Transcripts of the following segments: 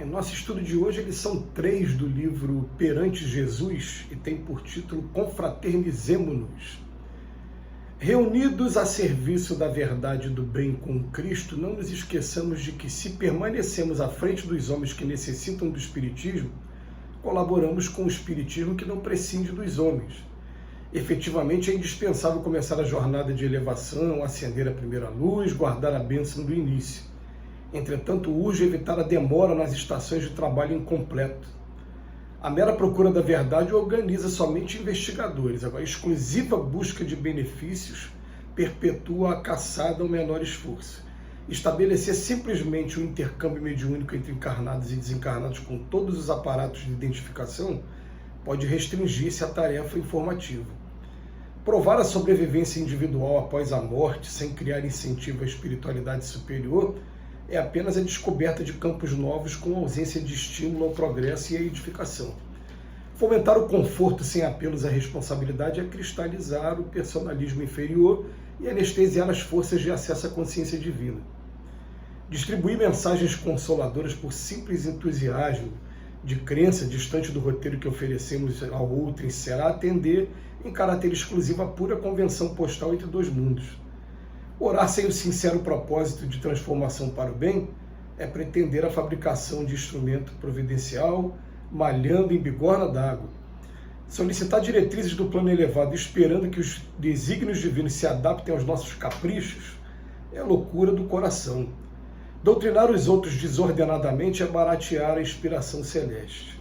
Nosso estudo de hoje, é lição 3 do livro Perante Jesus e tem por título Confraternizemo-nos. Reunidos a serviço da verdade e do bem com Cristo, não nos esqueçamos de que, se permanecemos à frente dos homens que necessitam do Espiritismo, colaboramos com o Espiritismo que não prescinde dos homens. Efetivamente, é indispensável começar a jornada de elevação, acender a primeira luz, guardar a bênção do início. Entretanto, urge evitar a demora nas estações de trabalho incompleto. A mera procura da verdade organiza somente investigadores. A exclusiva busca de benefícios perpetua a caçada ao menor esforço. Estabelecer simplesmente o intercâmbio mediúnico entre encarnados e desencarnados com todos os aparatos de identificação pode restringir-se à tarefa informativa. Provar a sobrevivência individual após a morte, sem criar incentivo à espiritualidade superior, é apenas a descoberta de campos novos com ausência de estímulo ao progresso e à edificação. Fomentar o conforto sem apelos à responsabilidade é cristalizar o personalismo inferior e anestesiar as forças de acesso à consciência divina. Distribuir mensagens consoladoras por simples entusiasmo de crença distante do roteiro que oferecemos ao outro será atender em caráter exclusivo a pura convenção postal entre dois mundos. Orar sem o sincero propósito de transformação para o bem é pretender a fabricação de instrumento providencial, malhando em bigorna d'água. Solicitar diretrizes do plano elevado esperando que os desígnios divinos se adaptem aos nossos caprichos é a loucura do coração. Doutrinar os outros desordenadamente é baratear a inspiração celeste.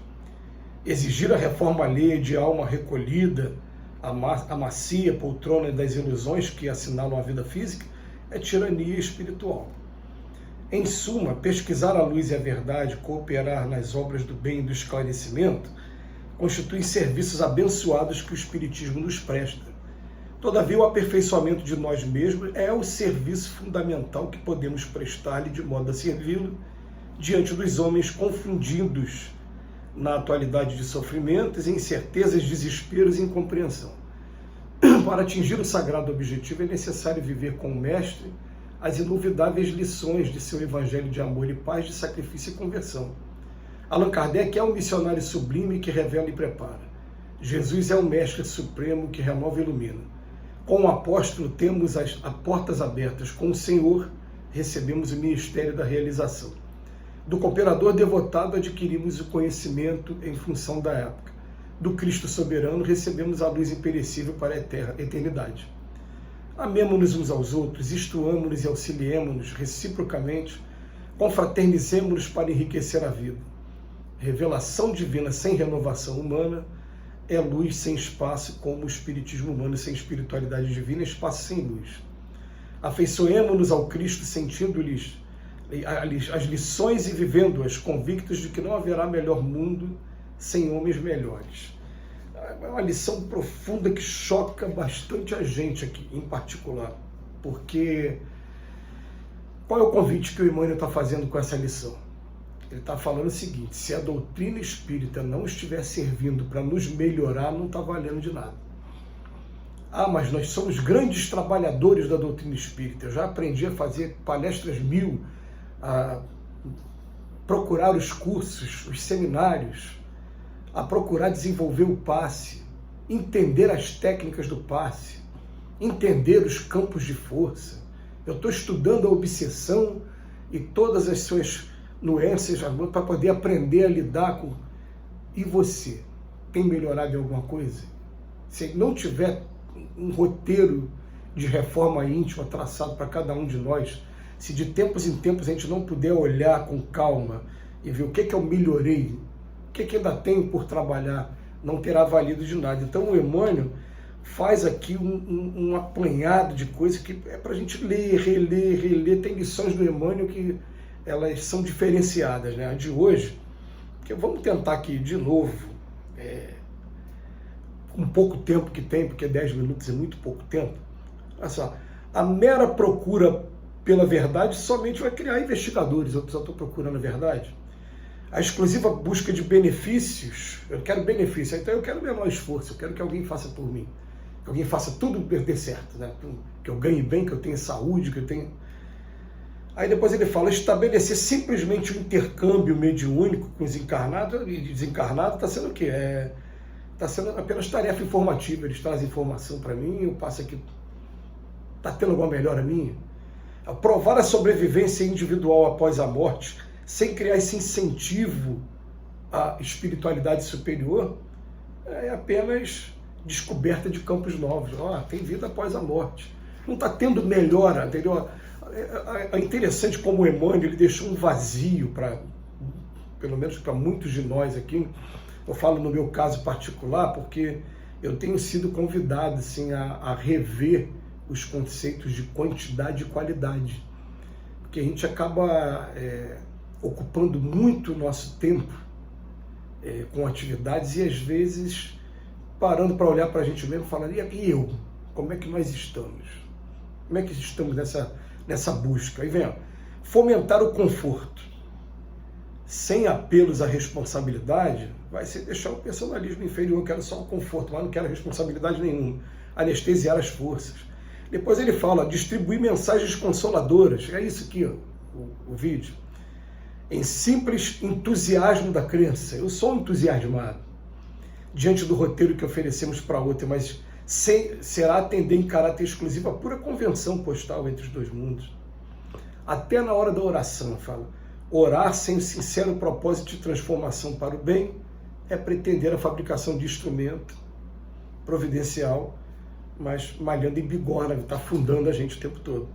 Exigir a reforma alheia de alma recolhida, a macia poltrona das ilusões que assinalam a vida física, é tirania espiritual. Em suma, pesquisar a luz e a verdade, cooperar nas obras do bem e do esclarecimento, constituem serviços abençoados que o Espiritismo nos presta. Todavia, o aperfeiçoamento de nós mesmos é o serviço fundamental que podemos prestar-lhe de modo a servi-lo diante dos homens confundidos na atualidade de sofrimentos, incertezas, desesperos e incompreensão. Para atingir o sagrado objetivo, é necessário viver com o Mestre as inolvidáveis lições de seu evangelho de amor e paz, de sacrifício e conversão. Allan Kardec é um missionário sublime que revela e prepara. Jesus é o Mestre Supremo que renova e ilumina. Com o apóstolo temos as portas abertas, com o Senhor recebemos o ministério da realização. Do cooperador devotado adquirimos o conhecimento em função da época. Do Cristo soberano recebemos a luz imperecível para a eternidade. Amemo-nos uns aos outros, instruamo-nos e auxiliemo-nos reciprocamente, confraternizemo-nos para enriquecer a vida. Revelação divina sem renovação humana é luz sem espaço, como o espiritismo humano sem espiritualidade divina é espaço sem luz. Afeiçoemo-nos ao Cristo sentindo-lhes as lições e vivendo-as, convictos de que não haverá melhor mundo sem homens melhores. É uma lição profunda que choca bastante a gente aqui, em particular, porque qual é o convite que o Emmanuel está fazendo com essa lição? Ele está falando o seguinte: se a doutrina espírita não estiver servindo para nos melhorar, não está valendo de nada. Ah, mas nós somos grandes trabalhadores da doutrina espírita. Eu já aprendi a fazer palestras 1000, a procurar os cursos, os seminários, a procurar desenvolver o passe, entender as técnicas do passe, entender os campos de força. Eu estou estudando a obsessão e todas as suas nuances para poder aprender a lidar com... E você? Tem melhorado em alguma coisa? Se não tiver um roteiro de reforma íntima traçado para cada um de nós, se de tempos em tempos a gente não puder olhar com calma e ver o que eu melhorei, o que ainda tenho por trabalhar, não terá valido de nada. Então o Emmanuel faz aqui um apanhado de coisas que é para a gente ler, reler. Tem lições do Emmanuel que elas são diferenciadas, né? A de hoje, porque vamos tentar aqui de novo, com pouco tempo que tem, porque 10 minutos é muito pouco tempo. Olha só, a mera procura pela verdade somente vai criar investigadores. Eu só estou procurando a verdade. A exclusiva busca de benefícios, eu quero benefício, então eu quero o menor esforço, eu quero que alguém faça por mim, que alguém faça tudo dê certo, né? Que eu ganhe bem, que eu tenha saúde, que eu tenha... Aí depois ele fala, estabelecer simplesmente um intercâmbio mediúnico com os encarnados e desencarnados está sendo o quê? Está sendo apenas tarefa informativa, eles trazem informação para mim, eu passo aqui, está tendo alguma melhora minha? Provar a sobrevivência individual após a morte, sem criar esse incentivo à espiritualidade superior, é apenas descoberta de campos novos. Tem vida após a morte. Não está tendo melhora, entendeu? É interessante como o Emmanuel ele deixou um vazio, pelo menos para muitos de nós aqui. Eu falo no meu caso particular, porque eu tenho sido convidado assim, a rever os conceitos de quantidade e qualidade. Porque a gente acaba ocupando muito o nosso tempo com atividades e às vezes parando para olhar para a gente mesmo e falando, e eu? Como é que nós estamos? Como é que estamos nessa busca? Aí vem, fomentar o conforto sem apelos à responsabilidade vai ser deixar o personalismo inferior. Eu quero só o conforto, mas não quero responsabilidade nenhuma. Anestesiar as forças. Depois ele fala, distribuir mensagens consoladoras. É isso aqui, o vídeo. Em simples entusiasmo da crença. Eu sou um entusiasmado diante do roteiro que oferecemos para outra, mas será atender em caráter exclusivo a pura convenção postal entre os dois mundos. Até na hora da oração, eu falo, orar sem o sincero propósito de transformação para o bem é pretender a fabricação de instrumento providencial, mas malhando em bigorna, está afundando a gente o tempo todo.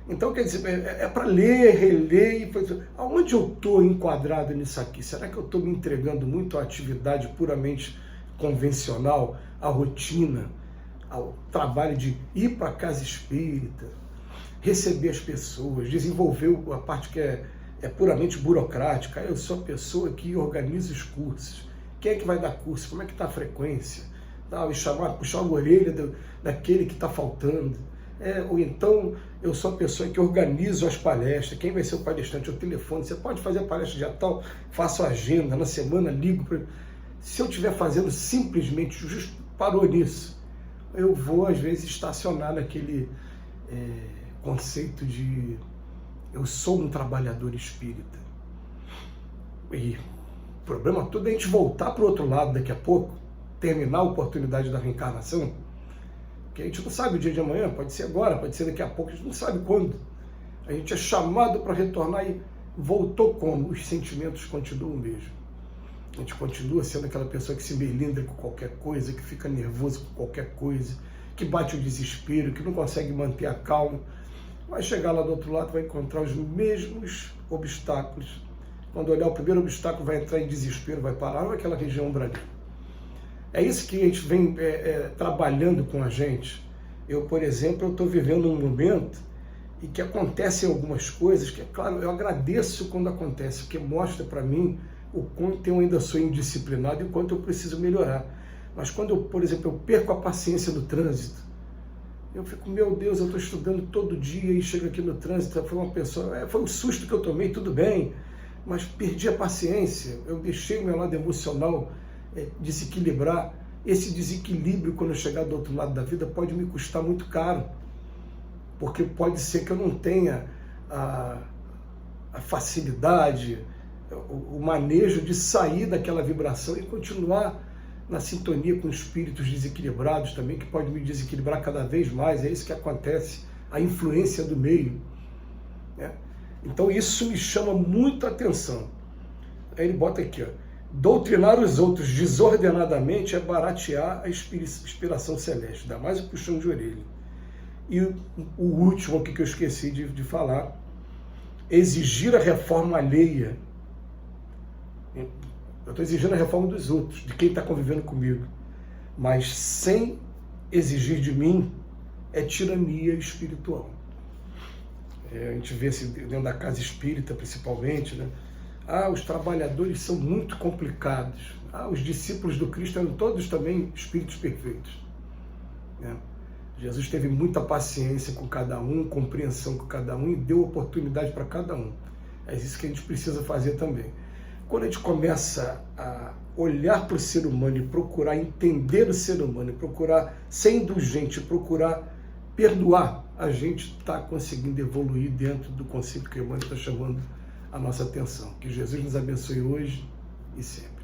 Então, quer dizer, é para ler, reler, e aonde eu estou enquadrado nisso aqui? Será que eu estou me entregando muito à atividade puramente convencional, à rotina, ao trabalho de ir para a casa espírita, receber as pessoas, desenvolver a parte que é puramente burocrática? Eu sou a pessoa que organiza os cursos. Quem é que vai dar curso? Como é que está a frequência? Puxar a orelha daquele que está faltando. Ou então, eu sou a pessoa que organizo as palestras. Quem vai ser o palestrante? O telefone. Você pode fazer a palestra dia tal, faço a agenda, na semana ligo. Se eu estiver fazendo simplesmente, justo parou nisso, eu vou, às vezes, estacionar naquele conceito de eu sou um trabalhador espírita. E o problema todo é a gente voltar para o outro lado daqui a pouco, terminar a oportunidade da reencarnação, porque a gente não sabe o dia de amanhã, pode ser agora, pode ser daqui a pouco, a gente não sabe quando. A gente é chamado para retornar e voltou como? Os sentimentos continuam o mesmo. A gente continua sendo aquela pessoa que se melindra com qualquer coisa, que fica nervoso com qualquer coisa, que bate o desespero, que não consegue manter a calma. Vai chegar lá do outro lado, vai encontrar os mesmos obstáculos. Quando olhar o primeiro obstáculo, vai entrar em desespero, vai parar naquela região branca. É isso que a gente vem trabalhando com a gente. Eu, por exemplo, eu estou vivendo um momento em que acontecem algumas coisas que, é claro, eu agradeço quando acontece, porque mostra para mim o quanto eu ainda sou indisciplinado e o quanto eu preciso melhorar. Mas quando eu, por exemplo, eu perco a paciência no trânsito, eu fico, meu Deus, eu estou estudando todo dia e chego aqui no trânsito, foi um susto que eu tomei, tudo bem, mas perdi a paciência, eu deixei o meu lado emocional desequilibrar. Esse desequilíbrio, quando eu chegar do outro lado da vida, pode me custar muito caro, porque pode ser que eu não tenha a facilidade, o manejo de sair daquela vibração e continuar na sintonia com espíritos desequilibrados também, que pode me desequilibrar cada vez mais. É isso que acontece, a influência do meio, né? Então isso me chama muito a atenção. Aí ele bota aqui, doutrinar os outros desordenadamente é baratear a inspiração celeste, dá mais um puxão de orelha. E o último aqui que eu esqueci de falar, exigir a reforma alheia. Eu estou exigindo a reforma dos outros, de quem está convivendo comigo, mas sem exigir de mim é tirania espiritual. A gente vê assim, dentro da casa espírita principalmente, né? Os trabalhadores são muito complicados. Os discípulos do Cristo eram todos também espíritos perfeitos, né? Jesus teve muita paciência com cada um, compreensão com cada um e deu oportunidade para cada um. É isso que a gente precisa fazer também. Quando a gente começa a olhar para o ser humano e procurar entender o ser humano, e procurar ser indulgente, procurar perdoar, a gente está conseguindo evoluir dentro do conceito que o Emmanuel está chamando a nossa atenção. Que Jesus nos abençoe hoje e sempre.